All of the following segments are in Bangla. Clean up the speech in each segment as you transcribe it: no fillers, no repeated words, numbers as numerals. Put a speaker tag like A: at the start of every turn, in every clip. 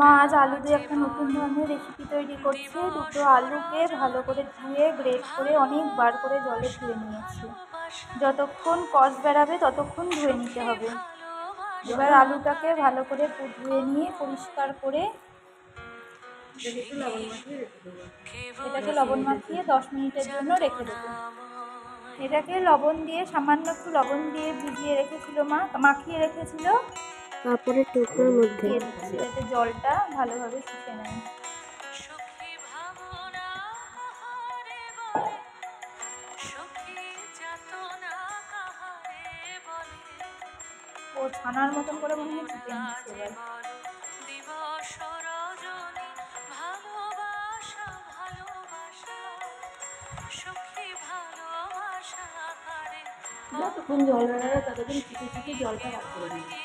A: মা আজ আলু দিয়ে একটা নতুন ধরনের রেসিপি তৈরি করছে। দুটো আলুকে ভালো করে ধুয়ে গ্রেট করে অনেকবার করে জলে ধুয়ে নিয়েছি। যতক্ষণ কষ বেরাবে ততক্ষণ ধুয়ে নিতে হবে। এবার আলুটাকে ভালো করে ধুয়ে নিয়ে পরিষ্কার করে এটাকে লবণ মাখিয়ে 10 মিনিটের জন্য রেখে দেবো। এটাকে লবণ দিয়ে সামান্য একটু লবণ দিয়ে ভিজিয়ে রেখেছিল মা, মাখিয়ে রেখেছিল।
B: তারপরে টুকরোর মধ্যে
A: দিয়ে দিচ্ছি যাতে জলটা ভালোভাবে শুষে নেয়। ও ছানার মতন করে মনে হয় চিপে নিচ্ছে এবার।
B: যতক্ষণ জল বেরোবে ততক্ষণ চিপে চিপে জলটা বার করে নেবে।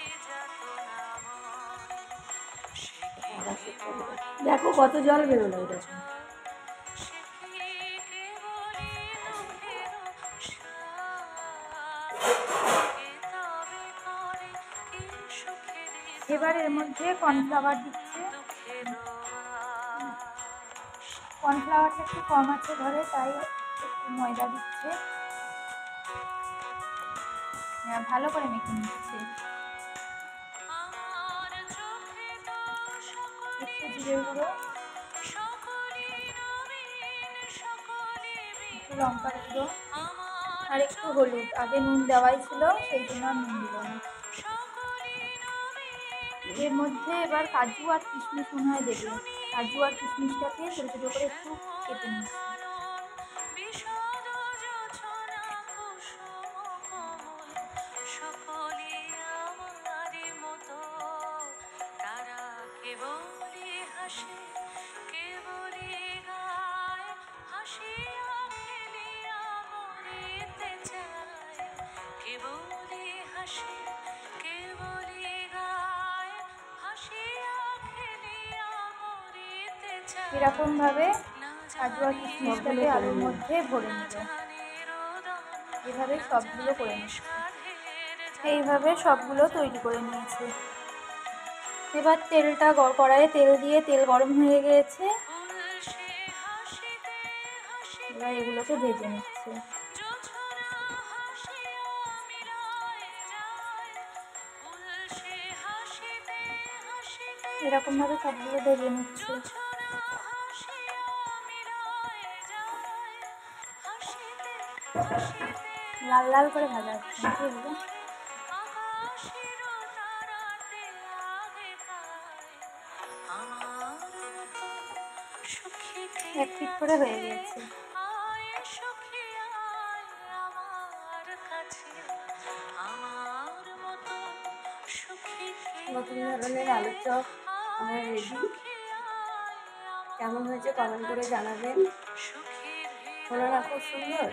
B: দেখো কত জল বেরোলো দেখো।
A: এবার এর মধ্যে কর্নফ্লাওয়ার দিচ্ছে। কর্নফ্লাওয়ারটা একটু কম আছে ঘরে, তাই একটু ময়দা দিচ্ছে। ভালো করে মেখে নিচ্ছে। একটু জিরে গুঁড়ো, একটু লঙ্কার গুঁড়ো আর একটু হলুদ। আগে নুন দেওয়াই ছিল, সেই জন্য আর নুন দিল না। এর মধ্যে এবার কাজু আর কিশমিশ মনে হয় দেবে। কাজু আর কিশমিশটাকে ছোটো ছোটো করে একটু কেটে নিচ্ছি। এরকম ভাবে কাজু আর কিশমিশটাকে আলুর মধ্যে ভরে নেব। এভাবে সবগুলো করে নিচ্ছি। এইভাবে সবগুলো তৈরি করে নিয়েছি। এবার তেলটা কড়াইয়ে তেল দিয়ে তেল গরম হয়ে গিয়েছে। এবার এগুলোকে ভেজে নিচ্ছে। এরকম ভাবে সবগুলো ভেজে নিচ্ছে। লাল লাল করে ভাজা হচ্ছে এগুলো। এক পিঠ করে হয়ে গিয়েছে।
B: নতুন ধরনের আলুর চপ আমার রেডি। কেমন হয়েছে কমেন্ট করে জানাবেন। হলো না খুব সুন্দর?